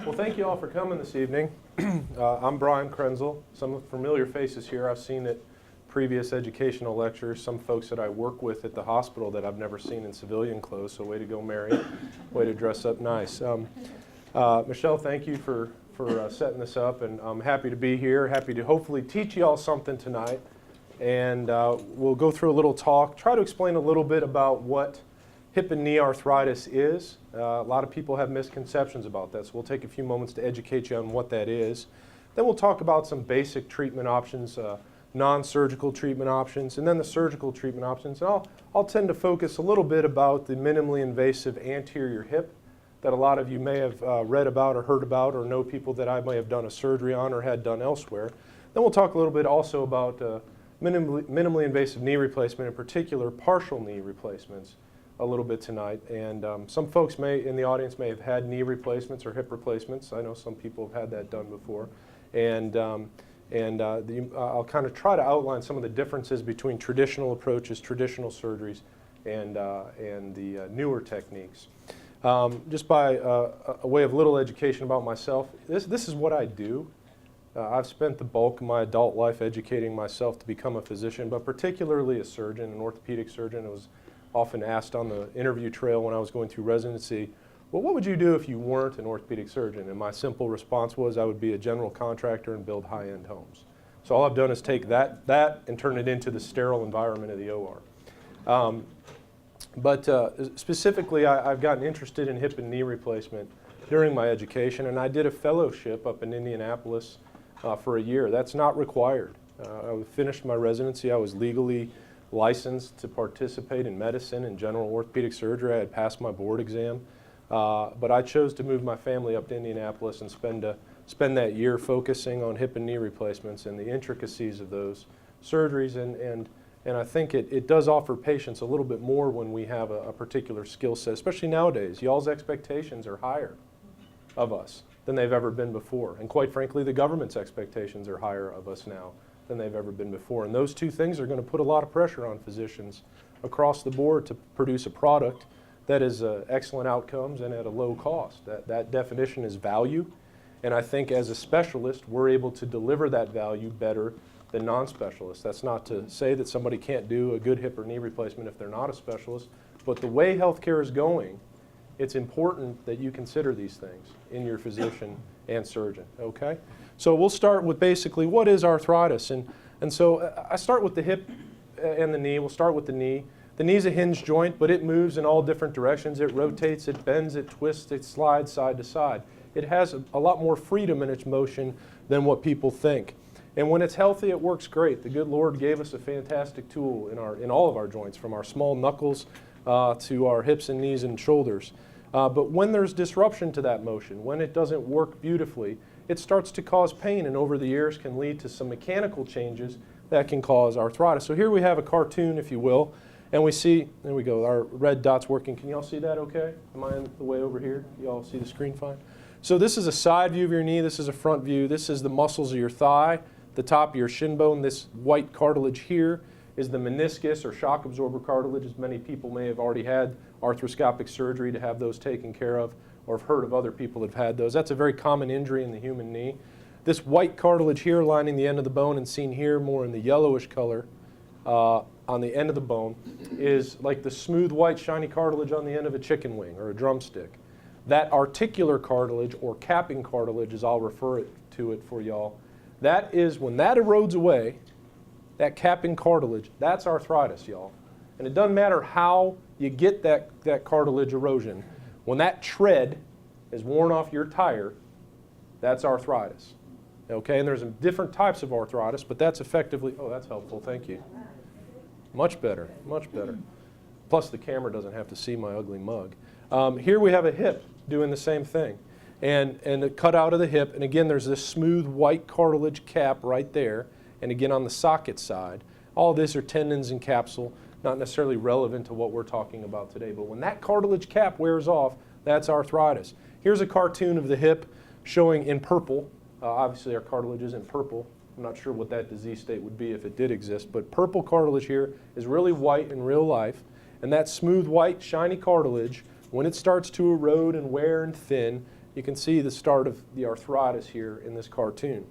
Well, thank you all for coming this evening. I'm Brian Krenzel. Some familiar faces here I've seen at previous educational lectures, some folks that I work with at the hospital that I've never seen in civilian clothes, so way to go, Mary. Way to dress up nice. Michelle, thank you for setting this up, and I'm happy to be here, happy to hopefully teach you all something tonight. And we'll go through a little talk, try to explain a little bit about what hip and knee arthritis is. A lot of people have misconceptions about that, so we'll take a few moments to educate you on what that is. Then we'll talk about some basic treatment options, non-surgical treatment options, and then the surgical treatment options. And I'll tend to focus a little bit about the minimally invasive anterior hip that a lot of you may have read about or heard about or know people that I may have done a surgery on or had done elsewhere. Then we'll talk a little bit also about minimally invasive knee replacement, in particular partial knee replacements, a little bit tonight. And some folks in the audience may have had knee replacements or hip replacements. I know some people have had that done before. And I'll kind of try to outline some of the differences between traditional approaches, traditional surgeries, and the newer techniques. Just by a way of little education about myself, this is what I do. I've spent the bulk of my adult life educating myself to become a physician, but particularly a surgeon, an orthopedic surgeon. I was often asked on the interview trail when I was going through residency, well, what would you do if you weren't an orthopedic surgeon? And my simple response was I would be a general contractor and build high-end homes. So all I've done is take that and turn it into the sterile environment of the OR. Specifically, I've gotten interested in hip and knee replacement during my education, and I did a fellowship up in Indianapolis for a year. That's not required. I finished my residency. I was legally licensed to participate in medicine and general orthopedic surgery. I had passed my board exam, but I chose to move my family up to Indianapolis and spend that year focusing on hip and knee replacements and the intricacies of those surgeries. And I think it does offer patients a little bit more when we have a particular skill set, especially nowadays. Y'all's expectations are higher of us than they've ever been before. And quite frankly, the government's expectations are higher of us now than they've ever been before. And those two things are going to put a lot of pressure on physicians across the board to produce a product that is excellent outcomes and at a low cost. That definition is value. And I think as a specialist, we're able to deliver that value better than non-specialists. That's not to say that somebody can't do a good hip or knee replacement if they're not a specialist, but the way healthcare is going, it's important that you consider these things in your physician and surgeon, okay? So we'll start with basically what is arthritis. And so I start with the hip and the knee. We'll start with the knee. The knee is a hinge joint, but it moves in all different directions. It rotates, it bends, it twists, it slides side to side. It has a lot more freedom in its motion than what people think. And when it's healthy, it works great. The good Lord gave us a fantastic tool in all of our joints, from our small knuckles to our hips and knees and shoulders. But when there's disruption to that motion, when it doesn't work beautifully, it starts to cause pain, and over the years can lead to some mechanical changes that can cause arthritis. So here we have a cartoon, if you will, and we see, there we go, our red dot's working. Can y'all see that okay? Am I in the way over here? Y'all see the screen fine? So this is a side view of your knee. This is a front view. This is the muscles of your thigh, the top of your shin bone. This white cartilage here is the meniscus or shock absorber cartilage, as many people may have already had arthroscopic surgery to have those taken care of, or have heard of other people that have had those. That's a very common injury in the human knee. This white cartilage here lining the end of the bone, and seen here more in the yellowish color on the end of the bone, is like the smooth white shiny cartilage on the end of a chicken wing or a drumstick. That articular cartilage, or capping cartilage as I'll refer to it for y'all, that is, when that erodes away, that capping cartilage, that's arthritis, y'all. And it doesn't matter how you get that cartilage erosion. When that tread is worn off your tire, that's arthritis. Okay, and there's different types of arthritis, but that's effectively, oh, that's helpful, thank you. Much better, much better. Plus the camera doesn't have to see my ugly mug. Here we have a hip doing the same thing. And a cutout of the hip, and again there's this smooth white cartilage cap right there, and again on the socket side. All these are tendons and capsule, not necessarily relevant to what we're talking about today, but when that cartilage cap wears off, that's arthritis. Here's a cartoon of the hip showing in purple. Obviously our cartilage isn't purple. I'm not sure what that disease state would be if it did exist, but purple cartilage here is really white in real life, and that smooth white shiny cartilage, when it starts to erode and wear and thin, You can see the start of the arthritis here in this cartoon.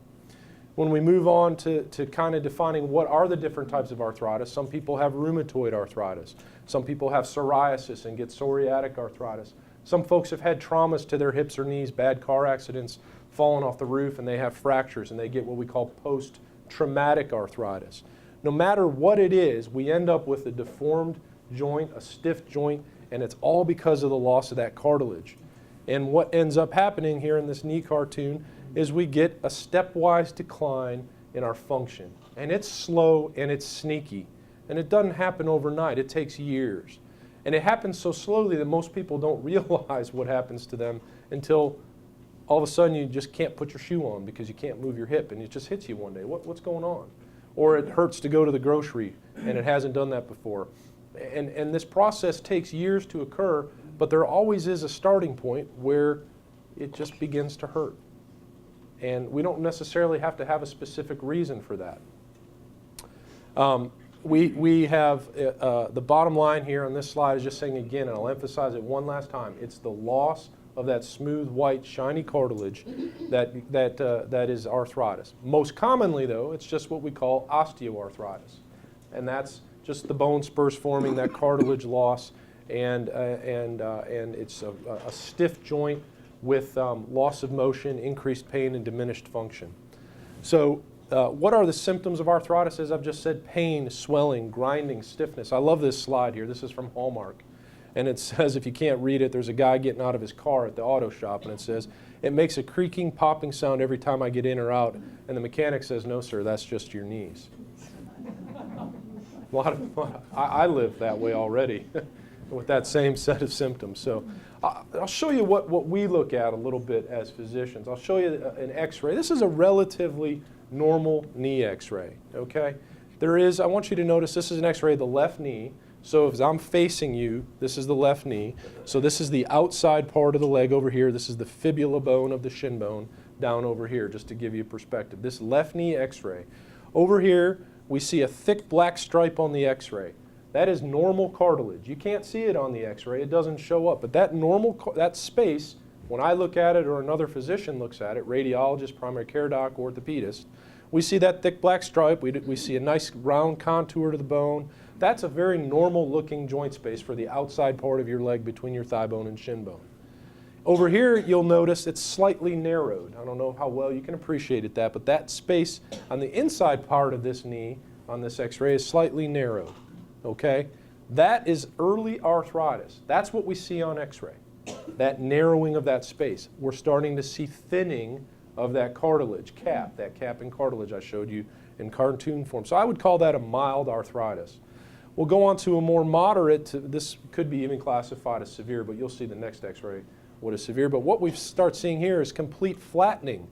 When we move on to kind of defining what are the different types of arthritis, some people have rheumatoid arthritis. Some people have psoriasis and get psoriatic arthritis. Some folks have had traumas to their hips or knees, bad car accidents, fallen off the roof, and they have fractures, and they get what we call post-traumatic arthritis. No matter what it is, we end up with a deformed joint, a stiff joint, and it's all because of the loss of that cartilage. And what ends up happening here in this knee cartoon is we get a stepwise decline in our function. And it's slow and it's sneaky. And it doesn't happen overnight. It takes years. And it happens so slowly that most people don't realize what happens to them until all of a sudden you just can't put your shoe on because you can't move your hip and it just hits you one day. What's going on? Or it hurts to go to the grocery and it hasn't done that before. And this process takes years to occur, but there always is a starting point where it just begins to hurt. And we don't necessarily have to have a specific reason for that. We have the bottom line here on this slide is just saying again, and I'll emphasize it one last time, it's the loss of that smooth, white, shiny cartilage that is arthritis. Most commonly, though, it's just what we call osteoarthritis. And that's just the bone spurs forming, that cartilage loss, and it's a stiff joint with loss of motion, increased pain, and diminished function. So what are the symptoms of arthritis? As I've just said, pain, swelling, grinding, stiffness. I love this slide here. This is from Hallmark. And it says, if you can't read it, there's a guy getting out of his car at the auto shop, and it says, it makes a creaking, popping sound every time I get in or out. And the mechanic says, no, sir, that's just your knees. I live that way already with that same set of symptoms. So I'll show you what we look at a little bit as physicians. I'll show you an x-ray. This is a relatively normal knee x-ray, okay? I want you to notice this is an x-ray of the left knee. So if I'm facing you, this is the left knee. So this is the outside part of the leg over here. This is the fibula bone of the shin bone down over here, just to give you perspective. This left knee x-ray. Over here, we see a thick black stripe on the x-ray. That is normal cartilage. You can't see it on the x-ray. It doesn't show up. But that space, when I look at it or another physician looks at it, radiologist, primary care doc, orthopedist, we see that thick black stripe. We see a nice round contour to the bone. That's a very normal looking joint space for the outside part of your leg between your thigh bone and shin bone. Over here, you'll notice it's slightly narrowed. I don't know how well you can appreciate it, but that space on the inside part of this knee on this x-ray is slightly narrowed, okay? That is early arthritis. That's what we see on x-ray, that narrowing of that space. We're starting to see thinning of that cartilage cap, that cap and cartilage I showed you in cartoon form. So I would call that a mild arthritis. We'll go on to a more moderate, this could be even classified as severe, but you'll see the next x-ray what is severe. But what we start seeing here is complete flattening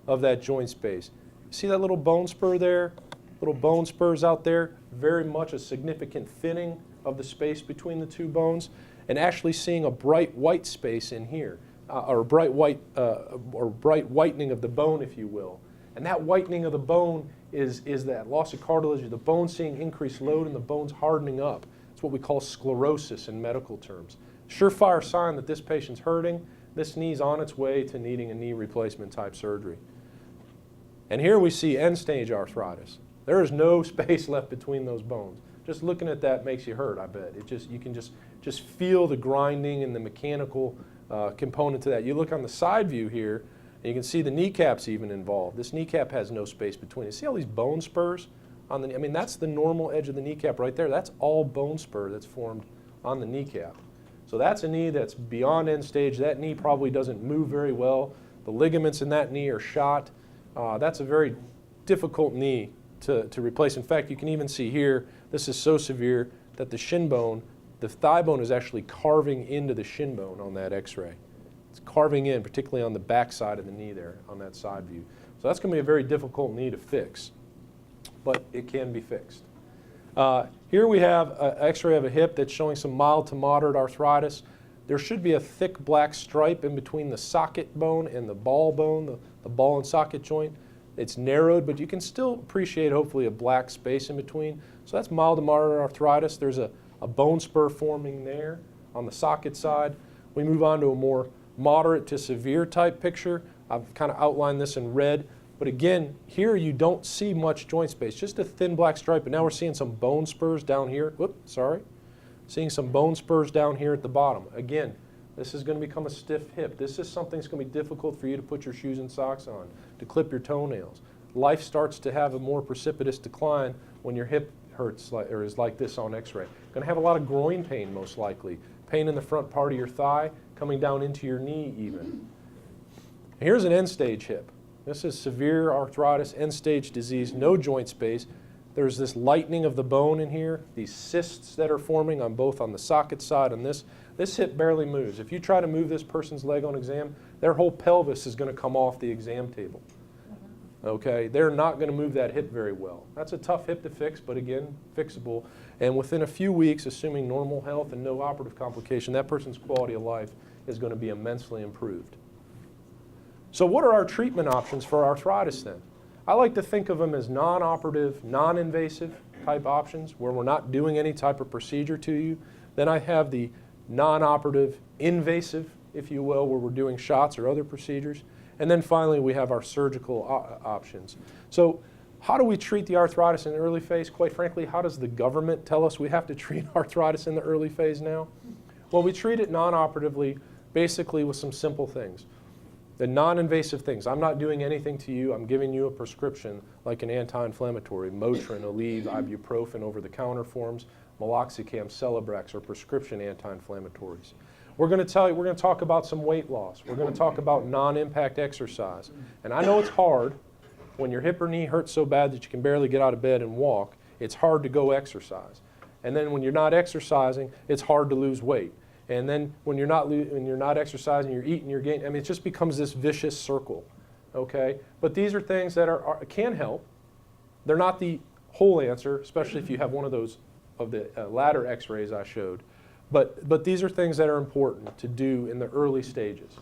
of that joint space. See that little bone spur there? Little bone spurs out there, very much a significant thinning of the space between the two bones, and actually seeing a bright white space in here, or bright whitening of the bone, if you will. And that whitening of the bone is that loss of cartilage, the bone seeing increased load and the bone's hardening up. It's what we call sclerosis in medical terms. Surefire sign that this patient's hurting. This knee's on its way to needing a knee replacement type surgery. And here we see end-stage arthritis. There is no space left between those bones. Just looking at that makes you hurt, I bet. You can just feel the grinding and the mechanical component to that. You look on the side view here, and you can see the kneecap's even involved. This kneecap has no space between it. See all these bone spurs on the knee? I mean, that's the normal edge of the kneecap right there. That's all bone spur that's formed on the kneecap. So that's a knee that's beyond end stage. That knee probably doesn't move very well. The ligaments in that knee are shot. That's a very difficult knee to replace. In fact, you can even see here, this is so severe that the shin bone, the thigh bone is actually carving into the shin bone on that x-ray. It's carving in, particularly on the back side of the knee there, on that side view. So that's going to be a very difficult knee to fix, but it can be fixed. Here we have an x-ray of a hip that's showing some mild to moderate arthritis. There should be a thick black stripe in between the socket bone and the ball bone, the ball and socket joint. It's narrowed, but you can still appreciate hopefully a black space in between. So that's mild to moderate arthritis. There's a bone spur forming there on the socket side. We move on to a more moderate to severe type picture. I've kind of outlined this in red. But again, here you don't see much joint space, just a thin black stripe. But now we're seeing some bone spurs down here. Whoops, sorry. Seeing some bone spurs down here at the bottom. Again, this is going to become a stiff hip. This is something that's going to be difficult for you to put your shoes and socks on, to clip your toenails. Life starts to have a more precipitous decline when your hip hurts or is like this on x-ray. Going to have a lot of groin pain most likely. Pain in the front part of your thigh, coming down into your knee even. Here's an end-stage hip. This is severe arthritis, end-stage disease, no joint space. There's this lightening of the bone in here, these cysts that are forming on both on the socket side and this. This hip barely moves. If you try to move this person's leg on exam, their whole pelvis is going to come off the exam table. Okay, they're not going to move that hip very well. That's a tough hip to fix, but again, fixable. And within a few weeks, assuming normal health and no operative complication, that person's quality of life is going to be immensely improved. So what are our treatment options for arthritis then? I like to think of them as non-operative, non-invasive type options where we're not doing any type of procedure to you. Then I have the non-operative, invasive, if you will, where we're doing shots or other procedures. And then finally, we have our surgical options. So how do we treat the arthritis in the early phase? Quite frankly, how does the government tell us we have to treat arthritis in the early phase now? Well, we treat it non-operatively, basically with some simple things. The non-invasive things. I'm not doing anything to you. I'm giving you a prescription like an anti-inflammatory, Motrin, Aleve, ibuprofen, over-the-counter forms, meloxicam, Celebrex, or prescription anti-inflammatories. We're going to talk about some weight loss. We're going to talk about non-impact exercise. And I know it's hard when your hip or knee hurts so bad that you can barely get out of bed and walk. It's hard to go exercise. And then when you're not exercising, it's hard to lose weight. And then when you're not exercising, you're eating, you're gaining. I mean, it just becomes this vicious circle. Okay? But these are things that can help. They're not the whole answer, especially if you have one of those of the ladder x-rays I showed. But these are things that are important to do in the early stages.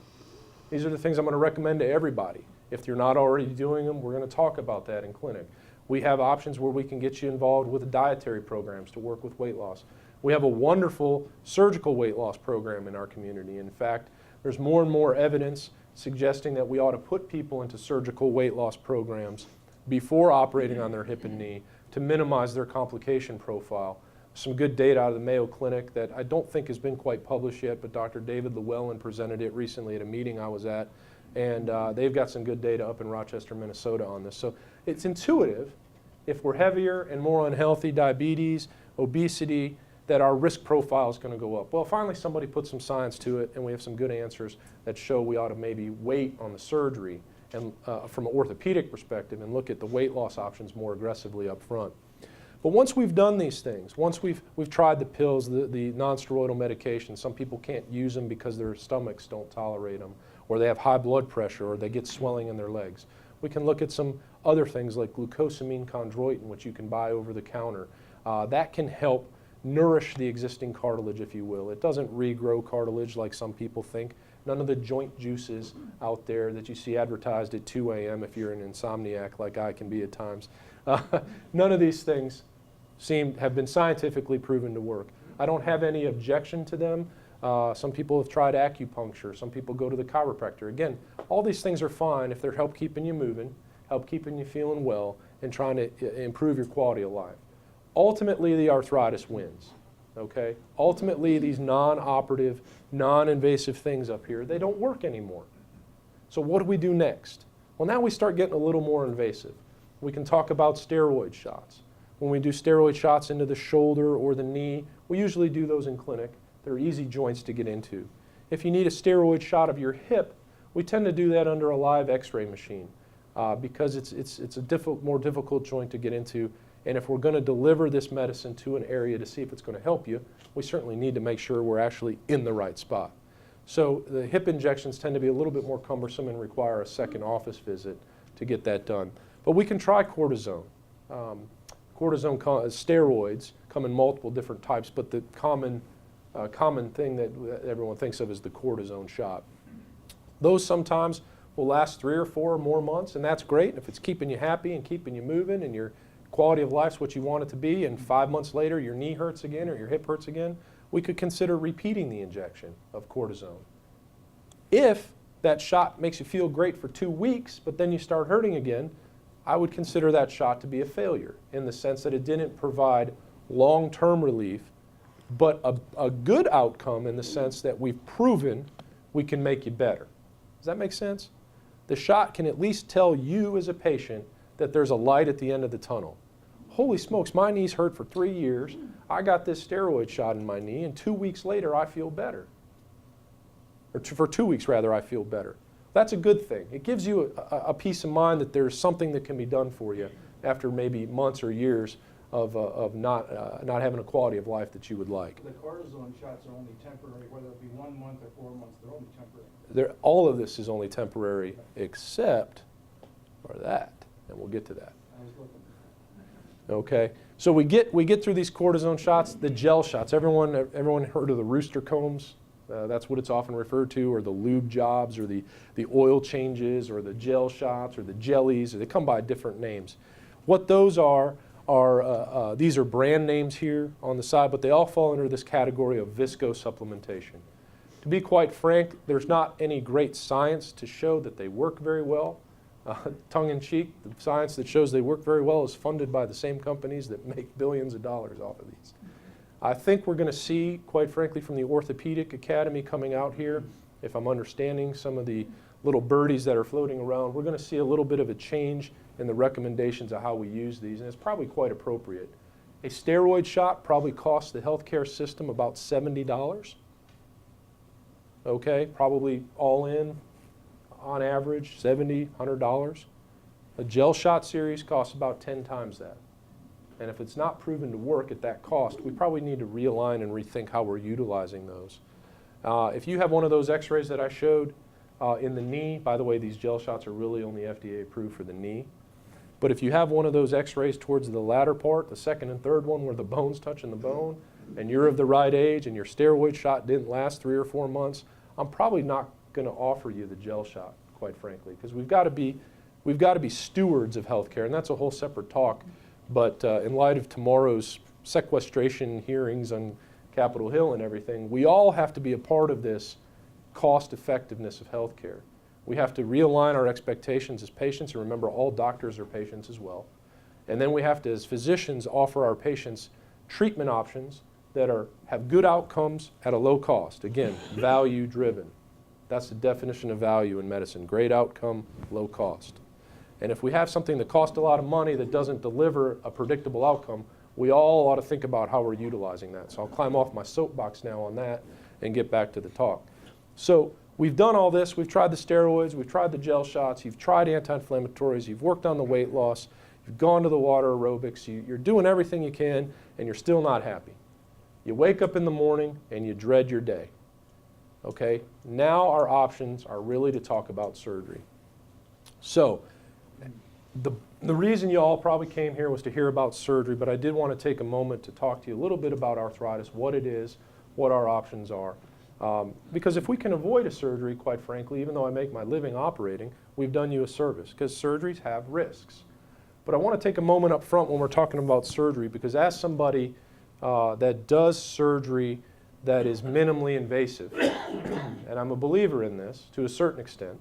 These are the things I'm going to recommend to everybody. If you're not already doing them, we're going to talk about that in clinic. We have options where we can get you involved with dietary programs to work with weight loss. We have a wonderful surgical weight loss program in our community. In fact, there's more and more evidence suggesting that we ought to put people into surgical weight loss programs before operating on their hip and knee to minimize their complication profile. Some good data out of the Mayo Clinic that I don't think has been quite published yet, but Dr. David Llewellyn presented it recently at a meeting I was at, and they've got some good data up in Rochester, Minnesota on this. So it's intuitive. If we're heavier and more unhealthy, diabetes, obesity, that our risk profile is going to go up. Well, finally somebody put some science to it, and we have some good answers that show we ought to maybe wait on the surgery and from an orthopedic perspective and look at the weight loss options more aggressively up front. But once we've done these things, once we've tried the pills, the non-steroidal medications, some people can't use them because their stomachs don't tolerate them, or they have high blood pressure, or they get swelling in their legs. We can look at some other things like glucosamine chondroitin, which you can buy over the counter. That can help nourish the existing cartilage, if you will. It doesn't regrow cartilage like some people think. None of the joint juices out there that you see advertised at 2 a.m. if you're an insomniac like I can be at times. None of these things have been scientifically proven to work. I don't have any objection to them. Some people have tried acupuncture. Some people go to the chiropractor. Again, all these things are fine if they're help keeping you moving, help keeping you feeling well, and trying to improve your quality of life. Ultimately, the arthritis wins. Okay? Ultimately, these non-operative, non-invasive things up here, they don't work anymore. So what do we do next? Well, now we start getting a little more invasive. We can talk about steroid shots. When we do steroid shots into the shoulder or the knee, we usually do those in clinic. They're easy joints to get into. If you need a steroid shot of your hip, we tend to do that under a live x-ray machine because it's a more difficult joint to get into. And if we're going to deliver this medicine to an area to see if it's going to help you, we certainly need to make sure we're actually in the right spot. So the hip injections tend to be a little bit more cumbersome and require a second office visit to get that done. But we can try cortisone. Steroids come in multiple different types, but the common thing that everyone thinks of is the cortisone shot. Those sometimes will last 3 or 4 or more months, and that's great. If it's keeping you happy and keeping you moving and your quality of life's what you want it to be, and 5 months later your knee hurts again or your hip hurts again, we could consider repeating the injection of cortisone. If that shot makes you feel great for 2 weeks, but then you start hurting again, I would consider that shot to be a failure in the sense that it didn't provide long-term relief, but a good outcome in the sense that we've proven we can make you better. Does that make sense? The shot can at least tell you as a patient that there's a light at the end of the tunnel. Holy smokes, my knee's hurt for 3 years. I got this steroid shot in my knee, and 2 weeks later I feel better. Or for 2 weeks rather, I feel better. That's a good thing. It gives you a peace of mind that there's something that can be done for you after maybe months or years of not having a quality of life that you would like. The cortisone shots are only temporary, whether it be 1 month or 4 months, they're only temporary. All of this is only temporary except for that, and we'll get to that. I was looking. Okay, so we get through these cortisone shots, the gel shots. Everyone heard of the rooster combs? That's what it's often referred to, or the lube jobs, or the oil changes, or the gel shots, or the jellies. Or they come by different names. What those are these are brand names here on the side, but they all fall under this category of viscosupplementation. To be quite frank, there's not any great science to show that they work very well. Tongue-in-cheek, the science that shows they work very well is funded by the same companies that make billions of dollars off of these. I think we're going to see, quite frankly, from the Orthopedic Academy coming out here, if I'm understanding some of the little birdies that are floating around, we're going to see a little bit of a change in the recommendations of how we use these, and it's probably quite appropriate. A steroid shot probably costs the healthcare system about $70. Okay, probably all in, on average, $70, $100. A gel shot series costs about 10 times that. And if it's not proven to work at that cost, we probably need to realign and rethink how we're utilizing those. If you have one of those x-rays that I showed in the knee, by the way, these gel shots are really only FDA approved for the knee. But if you have one of those x-rays towards the latter part, the second and third one where the bone's touching the bone, and you're of the right age and your steroid shot didn't last 3 or 4 months, I'm probably not going to offer you the gel shot, quite frankly, because we've got to be stewards of healthcare, and that's a whole separate talk. But in light of tomorrow's sequestration hearings on Capitol Hill and everything, we all have to be a part of this cost effectiveness of healthcare. We have to realign our expectations as patients, and remember all doctors are patients as well. And then we have to, as physicians, offer our patients treatment options that have good outcomes at a low cost. Again, value driven. That's the definition of value in medicine. Great outcome, low cost. And if we have something that costs a lot of money that doesn't deliver a predictable outcome, we all ought to think about how we're utilizing that. So I'll climb off my soapbox now on that and get back to the talk. So we've done all this. We've tried the steroids. We've tried the gel shots. You've tried anti-inflammatories. You've worked on the weight loss. You've gone to the water aerobics. You're doing everything you can, and you're still not happy. You wake up in the morning, and you dread your day. Okay? Now our options are really to talk about surgery. So the reason you all probably came here was to hear about surgery, but I did want to take a moment to talk to you a little bit about arthritis, what it is, what our options are. Because if we can avoid a surgery, quite frankly, even though I make my living operating, we've done you a service, because surgeries have risks. But I want to take a moment up front when we're talking about surgery, because as somebody that does surgery that is minimally invasive, and I'm a believer in this to a certain extent,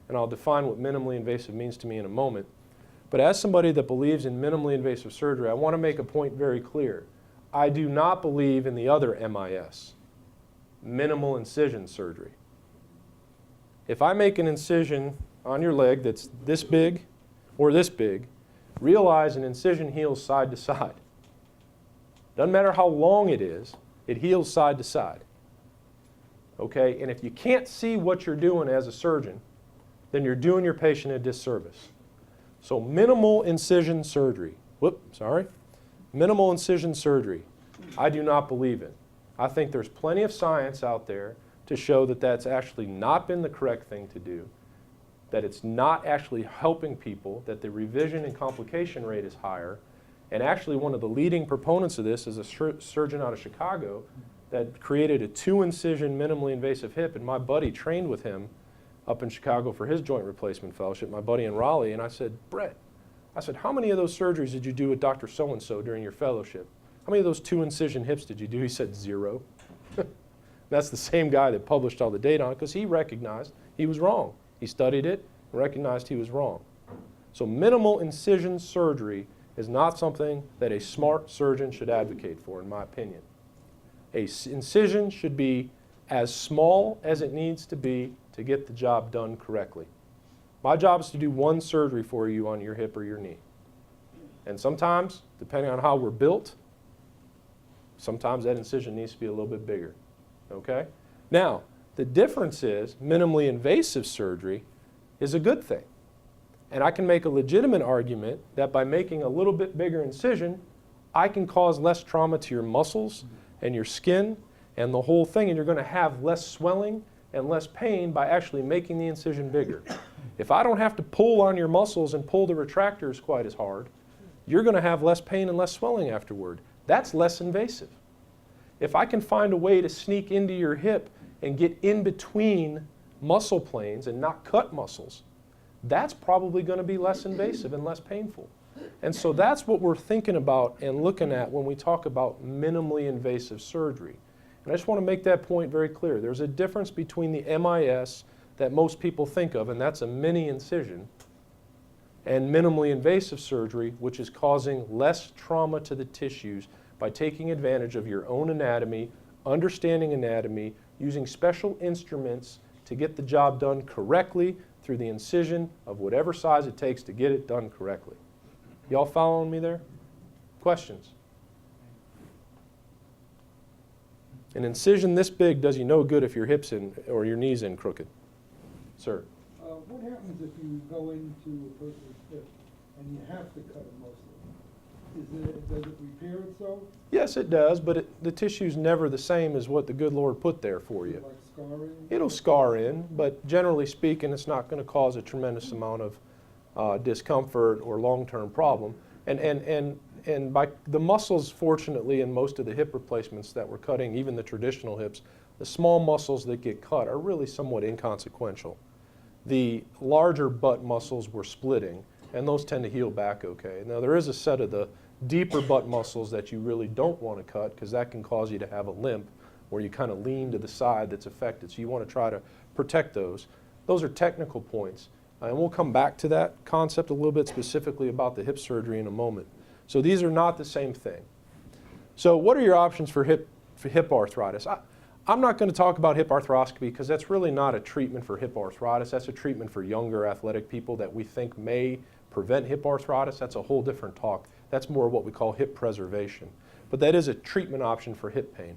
and I'll define what minimally invasive means to me in a moment, but as somebody that believes in minimally invasive surgery, I want to make a point very clear. I do not believe in the other MIS, minimal incision surgery. If I make an incision on your leg that's this big or this big, realize an incision heals side to side. Doesn't matter how long it is, it heals side to side. Okay? And if you can't see what you're doing as a surgeon, then you're doing your patient a disservice. So minimal incision surgery. Minimal incision surgery, I do not believe in. I think there's plenty of science out there to show that that's actually not been the correct thing to do, that it's not actually helping people, that the revision and complication rate is higher. And actually one of the leading proponents of this is a surgeon out of Chicago that created a 2-incision minimally invasive hip, and my buddy trained with him up in Chicago for his joint replacement fellowship, my buddy in Raleigh, and I said, Brett, how many of those surgeries did you do with Dr. So-and-so during your fellowship? How many of those 2-incision hips did you do? He said 0. That's the same guy that published all the data on it because he recognized he was wrong. He studied it and recognized he was wrong. So minimal incision surgery is not something that a smart surgeon should advocate for, in my opinion. Incision should be as small as it needs to be to get the job done correctly. My job is to do one surgery for you on your hip or your knee. And sometimes, depending on how we're built, sometimes that incision needs to be a little bit bigger. Okay? Now, the difference is minimally invasive surgery is a good thing. And I can make a legitimate argument that by making a little bit bigger incision, I can cause less trauma to your muscles and your skin and the whole thing, and you're going to have less swelling and less pain by actually making the incision bigger. If I don't have to pull on your muscles and pull the retractors quite as hard, you're going to have less pain and less swelling afterward. That's less invasive. If I can find a way to sneak into your hip and get in between muscle planes and not cut muscles, that's probably going to be less invasive and less painful. And so that's what we're thinking about and looking at when we talk about minimally invasive surgery. And I just want to make that point very clear. There's a difference between the MIS that most people think of, and that's a mini incision, and minimally invasive surgery, which is causing less trauma to the tissues by taking advantage of your own anatomy, understanding anatomy, using special instruments to get the job done correctly through the incision of whatever size it takes to get it done correctly. Y'all following me there? Questions? An incision this big does you no good if your hip's in or your knee's in crooked. Sir? What happens if you go into a person's hip and you have to cut a muscle? Does it repair itself? Yes, it does, but the tissue's never the same as what the good Lord put there for you. Like scarring? It'll scar in, but generally speaking, it's not going to cause a tremendous amount of discomfort or long-term problem. And by the muscles, fortunately, in most of the hip replacements that we're cutting, even the traditional hips, the small muscles that get cut are really somewhat inconsequential. The larger butt muscles we're splitting, and those tend to heal back okay. Now, there is a set of the deeper butt muscles that you really don't want to cut because that can cause you to have a limp where you kind of lean to the side that's affected. So you want to try to protect those. Those are technical points. And we'll come back to that concept a little bit specifically about the hip surgery in a moment. So these are not the same thing. So what are your options for hip arthritis? I'm not going to talk about hip arthroscopy because that's really not a treatment for hip arthritis. That's a treatment for younger athletic people that we think may prevent hip arthritis. That's a whole different talk. That's more what we call hip preservation. But that is a treatment option for hip pain.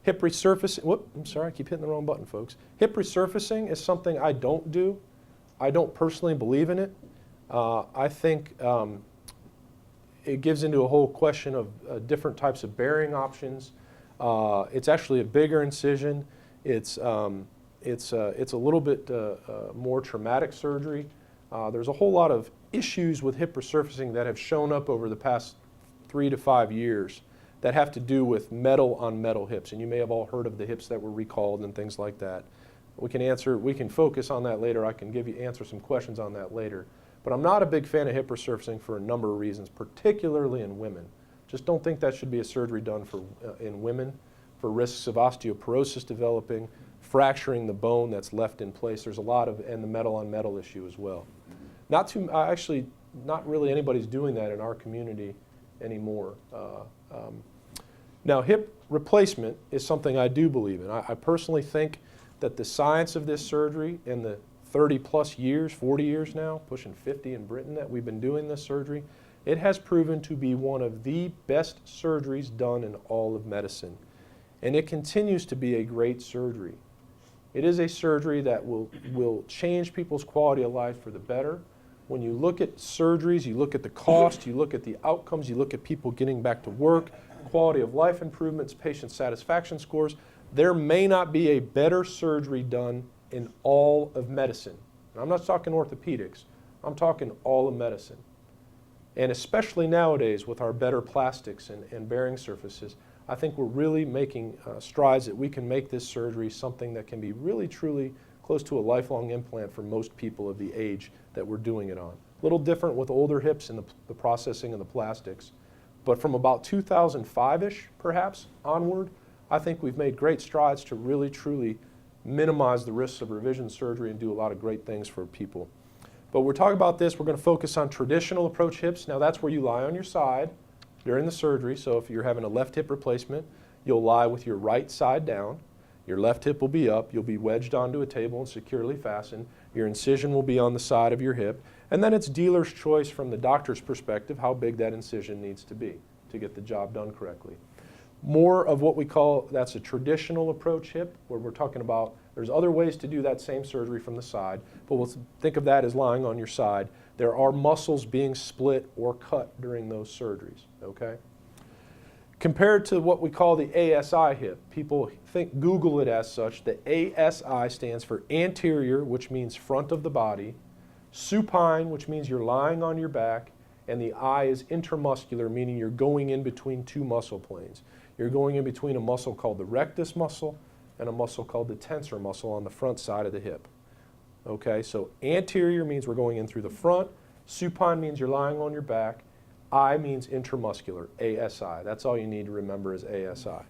Hip resurfacing, I'm sorry, I keep hitting the wrong button, folks. Hip resurfacing is something I don't do. I don't personally believe in it. I think it gives into a whole question of different types of bearing options. It's actually a bigger incision. It's a little bit more traumatic surgery. There's a whole lot of issues with hip resurfacing that have shown up over the past 3 to 5 years that have to do with metal on metal hips. And you may have all heard of the hips that were recalled and things like that. We can focus on that later. I can answer some questions on that later. But I'm not a big fan of hip resurfacing for a number of reasons, particularly in women. Just don't think that should be a surgery done in women for risks of osteoporosis developing, fracturing the bone that's left in place. There's a lot of, and the metal on metal issue as well. Actually, not really anybody's doing that in our community anymore. Now, hip replacement is something I do believe in. I personally think that the science of this surgery in the 30 plus years, 40 years now, pushing 50 in Britain that we've been doing this surgery, it has proven to be one of the best surgeries done in all of medicine. And it continues to be a great surgery. It is a surgery that will change people's quality of life for the better. When you look at surgeries, you look at the cost, you look at the outcomes, you look at people getting back to work, quality of life improvements, patient satisfaction scores, there may not be a better surgery done in all of medicine. And I'm not talking orthopedics, I'm talking all of medicine. And especially nowadays with our better plastics and bearing surfaces, I think we're really making strides that we can make this surgery something that can be really truly close to a lifelong implant for most people of the age that we're doing it on. A little different with older hips and the processing of the plastics. But from about 2005-ish, perhaps, onward, I think we've made great strides to really, truly minimize the risks of revision surgery and do a lot of great things for people. But we're talking about this, we're going to focus on traditional approach hips. Now that's where you lie on your side during the surgery. So if you're having a left hip replacement, you'll lie with your right side down. Your left hip will be up. You'll be wedged onto a table and securely fastened. Your incision will be on the side of your hip. And then it's dealer's choice from the doctor's perspective how big that incision needs to be to get the job done correctly. More of what we call, that's a traditional approach hip, where we're talking about there's other ways to do that same surgery from the side, but we'll think of that as lying on your side. There are muscles being split or cut during those surgeries, okay? Compared to what we call the ASI hip, people think, Google it as such. The ASI stands for anterior, which means front of the body, supine, which means you're lying on your back, and the I is intermuscular, meaning you're going in between two muscle planes. You're going in between a muscle called the rectus muscle and a muscle called the tensor muscle on the front side of the hip. Okay, so anterior means we're going in through the front, supine means you're lying on your back, I means intermuscular, ASI. That's all you need to remember is ASI.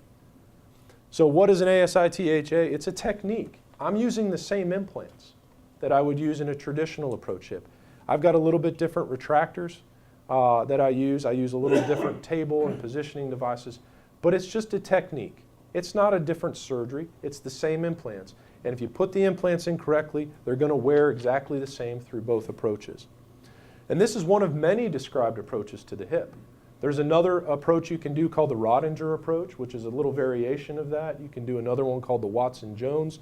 So what is an ASI-THA? It's a technique. I'm using the same implants that I would use in a traditional approach hip. I've got a little bit different retractors that I use. I use a little different table and positioning devices, but it's just a technique. It's not a different surgery. It's the same implants. And if you put the implants in correctly, they're going to wear exactly the same through both approaches. And this is one of many described approaches to the hip. There's another approach you can do called the Rodinger approach, which is a little variation of that. You can do another one called the Watson-Jones,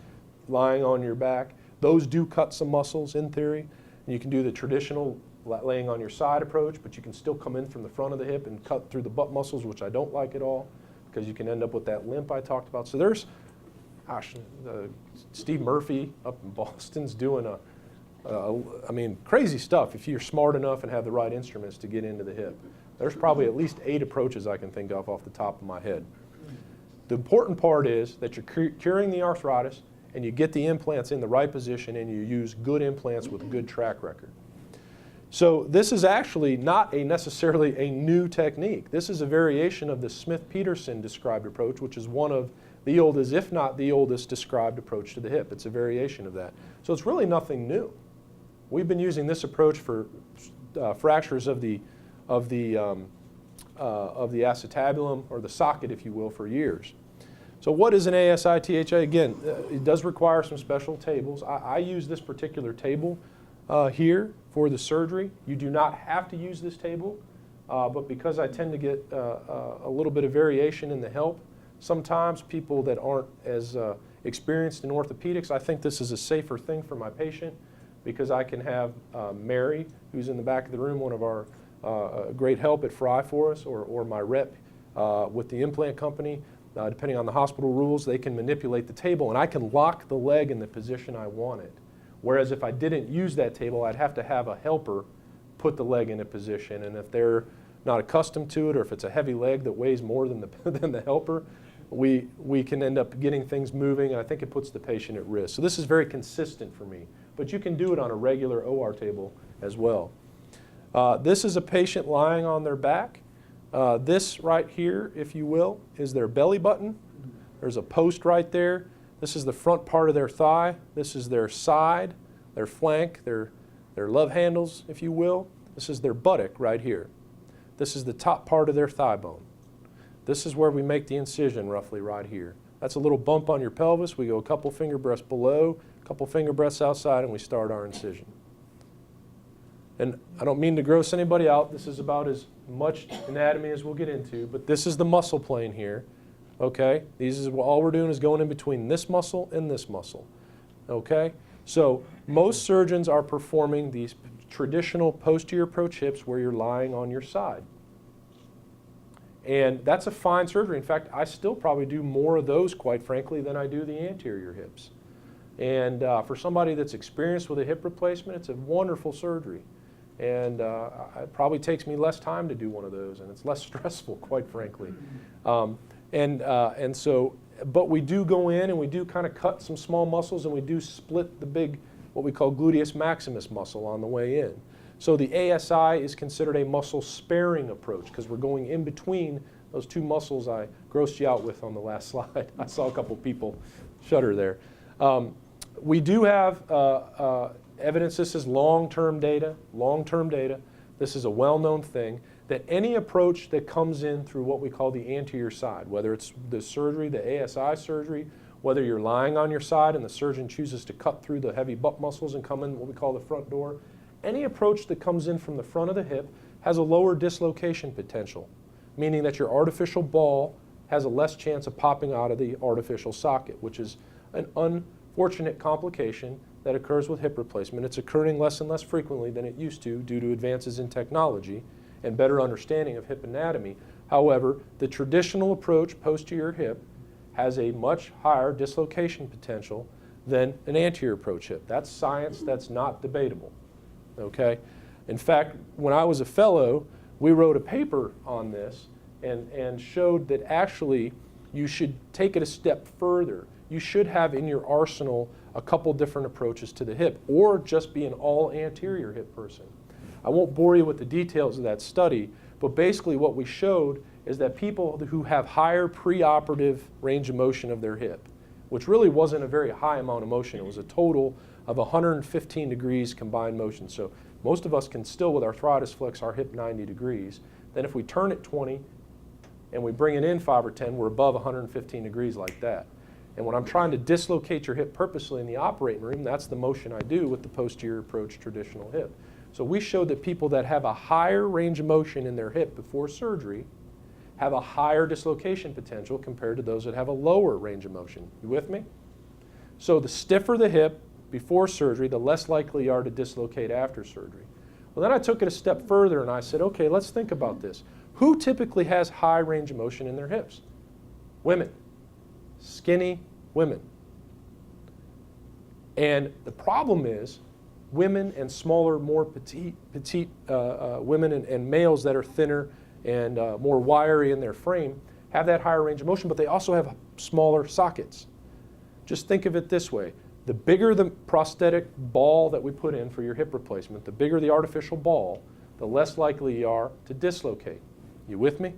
lying on your back. Those do cut some muscles in theory. And you can do the traditional laying on your side approach, but you can still come in from the front of the hip and cut through the butt muscles, which I don't like at all, because you can end up with that limp I talked about. So there's, Steve Murphy up in Boston's doing I mean, crazy stuff if you're smart enough and have the right instruments to get into the hip. There's probably at least 8 approaches I can think of off the top of my head. The important part is that you're curing the arthritis and you get the implants in the right position and you use good implants with a good track record. So this is actually not necessarily a new technique. This is a variation of the Smith-Peterson described approach, which is one of the oldest, if not the oldest, described approach to the hip. It's a variation of that. So it's really nothing new. We've been using this approach for fractures of the acetabulum, or the socket, if you will, for years. So what is an ASI-THA? Again, it does require some special tables. I use this particular table here for the surgery. You do not have to use this table, but because I tend to get a little bit of variation in the help, sometimes people that aren't as experienced in orthopedics, I think this is a safer thing for my patient, because I can have Mary, who's in the back of the room, one of our great help at Fry for us, or my rep with the implant company. Depending on the hospital rules, they can manipulate the table, and I can lock the leg in the position I want it. Whereas if I didn't use that table, I'd have to have a helper put the leg in a position, and if they're not accustomed to it, or if it's a heavy leg that weighs more than the helper, we can end up getting things moving, and I think it puts the patient at risk. So this is very consistent for me. But you can do it on a regular OR table as well. This is a patient lying on their back. This right here, if you will, is their belly button. There's a post right there. This is the front part of their thigh. This is their side, their flank, their love handles, if you will. This is their buttock right here. This is the top part of their thigh bone. This is where we make the incision, roughly right here. That's a little bump on your pelvis. We go a couple finger breaths below, a couple finger breaths outside, and we start our incision. And I don't mean to gross anybody out. This is about as much anatomy as we'll get into, but this is the muscle plane here. Okay? All we're doing is going in between this muscle and this muscle. Okay? So most surgeons are performing these traditional posterior approach hips where you're lying on your side. And that's a fine surgery. In fact, I still probably do more of those, quite frankly, than I do the anterior hips. And for somebody that's experienced with a hip replacement, it's a wonderful surgery. And it probably takes me less time to do one of those, and it's less stressful, quite frankly. But we do go in and we do kind of cut some small muscles, and we do split the big, what we call gluteus maximus muscle on the way in. So the ASI is considered a muscle sparing approach because we're going in between those two muscles I grossed you out with on the last slide. I saw a couple people shudder there. We do have evidence, this is long-term data, this is a well-known thing, that any approach that comes in through what we call the anterior side, whether it's the surgery, the ASI surgery, whether you're lying on your side and the surgeon chooses to cut through the heavy butt muscles and come in what we call the front door, any approach that comes in from the front of the hip has a lower dislocation potential, meaning that your artificial ball has a less chance of popping out of the artificial socket, which is an unfortunate complication that occurs with hip replacement. It's occurring less and less frequently than it used to due to advances in technology and better understanding of hip anatomy. However, the traditional approach posterior hip has a much higher dislocation potential than an anterior approach hip. That's science, that's not debatable, okay? In fact, when I was a fellow, we wrote a paper on this and showed that actually you should take it a step further. You should have in your arsenal a couple different approaches to the hip, or just be an all anterior hip person. I won't bore you with the details of that study, but basically what we showed is that people who have higher preoperative range of motion of their hip, which really wasn't a very high amount of motion, it was a total of 115 degrees combined motion. So most of us can still, with arthritis, flex our hip 90 degrees. Then if we turn it 20 and we bring it in 5 or 10, we're above 115 degrees like that. And when I'm trying to dislocate your hip purposely in the operating room, that's the motion I do with the posterior approach traditional hip. So we showed that people that have a higher range of motion in their hip before surgery have a higher dislocation potential compared to those that have a lower range of motion. You with me? So the stiffer the hip before surgery, the less likely you are to dislocate after surgery. Well, then I took it a step further and I said, okay, let's think about this. Who typically has high range of motion in their hips? Women. Skinny women. And the problem is women and smaller, more petite women and males that are thinner and more wiry in their frame have that higher range of motion, but they also have smaller sockets. Just think of it this way. The bigger the prosthetic ball that we put in for your hip replacement, the bigger the artificial ball, the less likely you are to dislocate. You with me?